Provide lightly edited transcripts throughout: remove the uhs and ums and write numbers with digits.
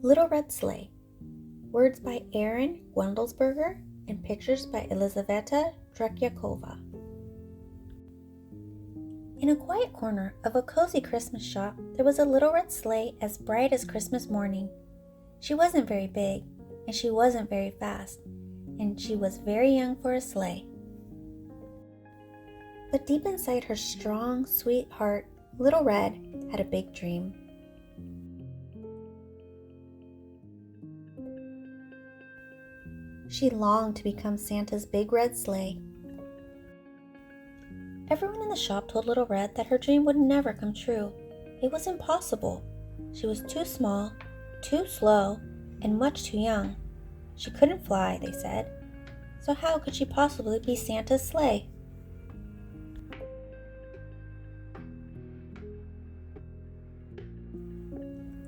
Little Red Sleigh. Words by Erin, Guendelsberger, and pictures by Elizaveta, Tretyakova. In a quiet corner of a cozy Christmas shop, there was a little red sleigh as bright as Christmas morning. She wasn't very big, and she wasn't very fast, and she was very young for a sleigh. But deep inside her strong, sweet heart, Little Red had a big dream. She longed to become Santa's big red sleigh. Everyone in the shop told Little Red that her dream would never come true. It was impossible. She was too small, too slow, and much too young. She couldn't fly, they said. So how could she possibly be Santa's sleigh?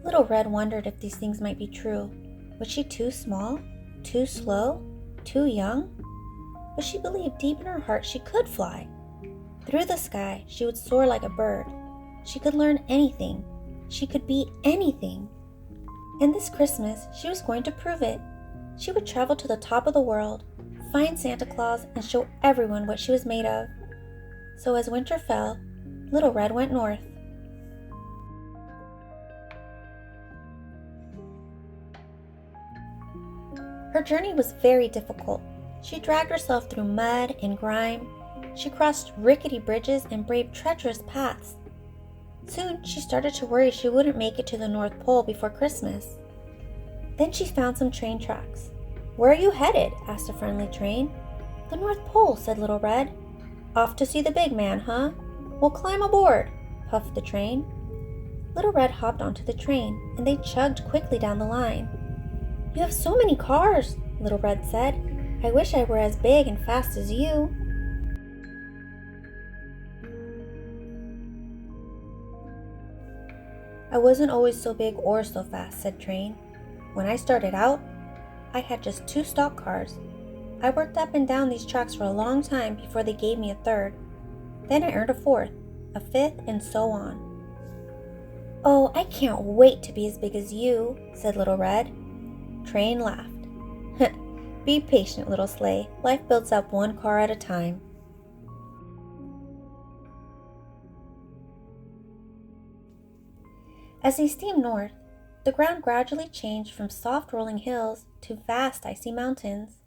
Little Red wondered if these things might be true. Was she too small? Too slow? Too young? But she believed deep in her heart she could fly. Through the sky, she would soar like a bird. She could learn anything. She could be anything. And this Christmas, she was going to prove it. She would travel to the top of the world, find Santa Claus, and show everyone what she was made of. So as winter fell, Little Red went north. Her journey was very difficult. She dragged herself through mud and grime. She crossed rickety bridges and braved treacherous paths. Soon, she started to worry she wouldn't make it to the North Pole before Christmas. Then she found some train tracks. "Where are you headed?" asked a friendly train. "The North Pole," said Little Red. "Off to see the big man, huh? Well, climb aboard," puffed the train. Little Red hopped onto the train, and they chugged quickly down the line. "You have so many cars," Little Red said. "I wish I were as big and fast as you." "I wasn't always so big or so fast," said Train. "When I started out, I had just 2 stock cars. I worked up and down these tracks for a long time before they gave me a 3rd. Then I earned a 4th, a 5th, and so on." "Oh, I can't wait to be as big as you," said Little Red. Train laughed. "Be patient, little sleigh. Life builds up 1 car at a time." As they steamed north, the ground gradually changed from soft rolling hills to vast icy mountains.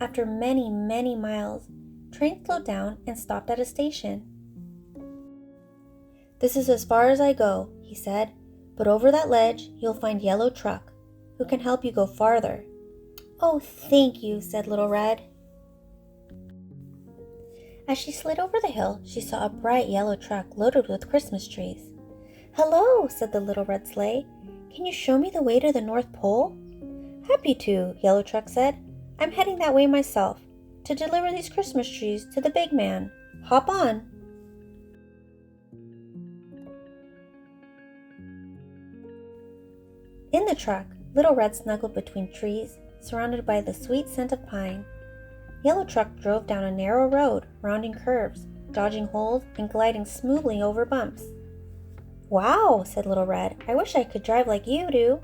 After many, many miles, Train slowed down and stopped at a station. "This is as far as I go," he said, "but over that ledge you'll find Yellow Truck, who can help you go farther." "Oh, thank you," said Little Red. As she slid over the hill, she saw a bright yellow truck loaded with Christmas trees. "Hello," said the Little Red Sleigh. "Can you show me the way to the North Pole?" "Happy to," Yellow Truck said. "I'm heading that way myself, to deliver these Christmas trees to the big man. Hop on." In the truck, Little Red snuggled between trees, surrounded by the sweet scent of pine. Yellow Truck drove down a narrow road, rounding curves, dodging holes, and gliding smoothly over bumps. "Wow," said Little Red. "I wish I could drive like you do."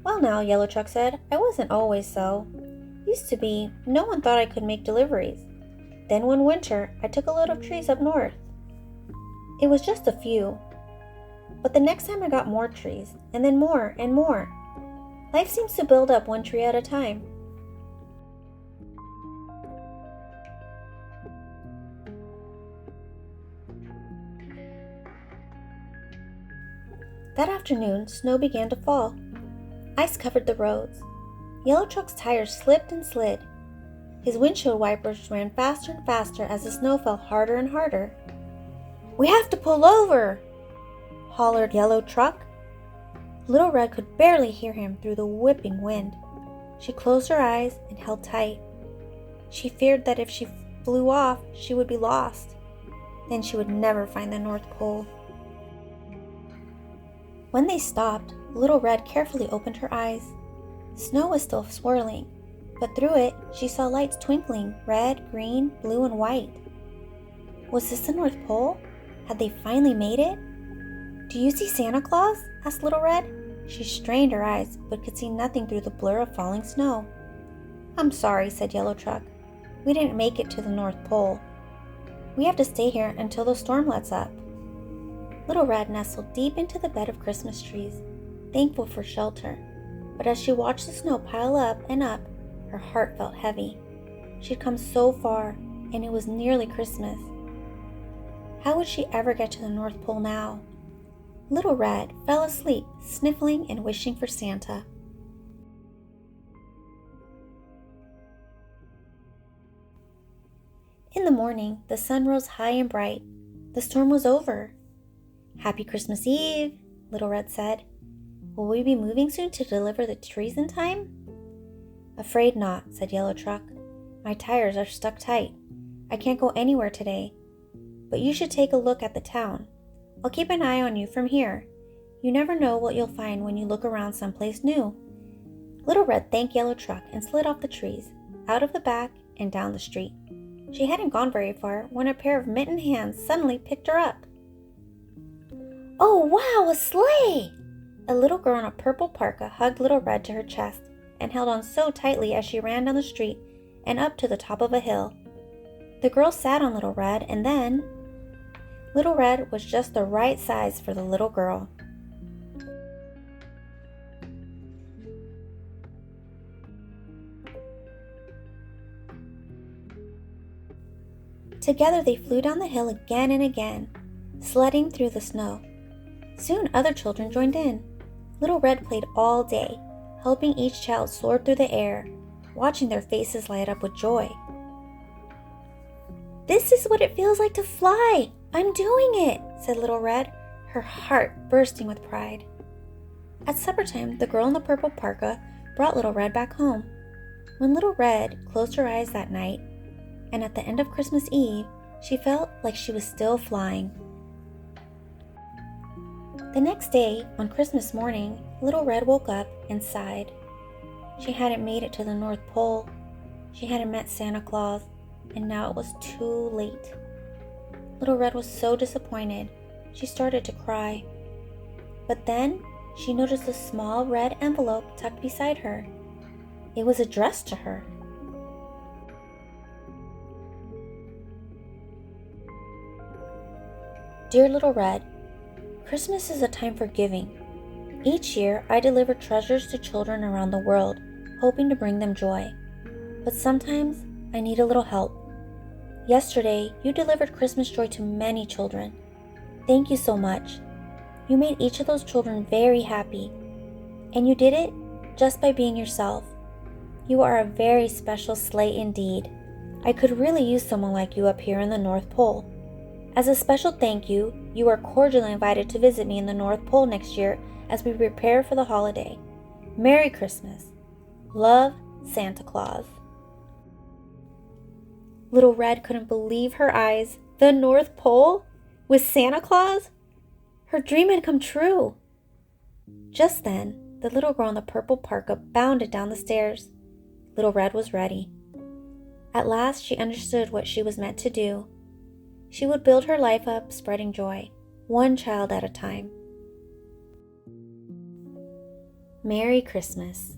"Well now," Yellow Truck said, "I wasn't always so. Used to be, no one thought I could make deliveries. Then one winter, I took a load of trees up north. It was just a few. But the next time I got more trees, and then more and more. Life seems to build up 1 tree at a time." That afternoon, snow began to fall. Ice covered the roads. Yellow Truck's tires slipped and slid. His windshield wipers ran faster and faster as the snow fell harder and harder. "We have to pull over!" hollered Yellow Truck. Little Red could barely hear him through the whipping wind. She closed her eyes and held tight. She feared that if she flew off, she would be lost. Then she would never find the North Pole. When they stopped, Little Red carefully opened her eyes. Snow was still swirling, but through it she saw lights twinkling, red, green, blue, and white. Was this the North Pole? Had they finally made it? "Do you see Santa Claus?" asked Little Red. She strained her eyes, but could see nothing through the blur of falling snow. "I'm sorry," said Yellow Truck. "We didn't make it to the North Pole. We have to stay here until the storm lets up." Little Red nestled deep into the bed of Christmas trees, thankful for shelter. But as she watched the snow pile up and up, her heart felt heavy. She'd come so far, and it was nearly Christmas. How would she ever get to the North Pole now? Little Red fell asleep, sniffling and wishing for Santa. In the morning, the sun rose high and bright. The storm was over. "Happy Christmas Eve," Little Red said. "Will we be moving soon to deliver the trees in time?" "Afraid not," said Yellow Truck. "My tires are stuck tight. I can't go anywhere today. But you should take a look at the town. I'll keep an eye on you from here. You never know what you'll find when you look around someplace new." Little Red thanked Yellow Truck and slid off the trees, out of the back and down the street. She hadn't gone very far when a pair of mittened hands suddenly picked her up. "Oh wow, a sleigh!" A little girl in a purple parka hugged Little Red to her chest and held on so tightly as she ran down the street and up to the top of a hill. The girl sat on Little Red, and then Little Red was just the right size for the little girl. Together they flew down the hill again and again, sledding through the snow. Soon other children joined in. Little Red played all day, helping each child soar through the air, watching their faces light up with joy. "This is what it feels like to fly! I'm doing it!" said Little Red, her heart bursting with pride. At supper time, the girl in the purple parka brought Little Red back home. When Little Red closed her eyes that night, and at the end of Christmas Eve, she felt like she was still flying. The next day, on Christmas morning, Little Red woke up and sighed. She hadn't made it to the North Pole. She hadn't met Santa Claus, and now it was too late. Little Red was so disappointed, she started to cry. But then, she noticed a small red envelope tucked beside her. It was addressed to her. "Dear Little Red, Christmas is a time for giving. Each year, I deliver treasures to children around the world, hoping to bring them joy. But sometimes, I need a little help. Yesterday, you delivered Christmas joy to many children. Thank you so much. You made each of those children very happy. And you did it just by being yourself. You are a very special sleigh indeed. I could really use someone like you up here in the North Pole. As a special thank you, you are cordially invited to visit me in the North Pole next year as we prepare for the holiday. Merry Christmas. Love, Santa Claus." Little Red couldn't believe her eyes. The North Pole? With Santa Claus? Her dream had come true. Just then, the little girl in the purple parka bounded down the stairs. Little Red was ready. At last she understood what she was meant to do. She would build her life up, spreading joy, one child at a time. Merry Christmas.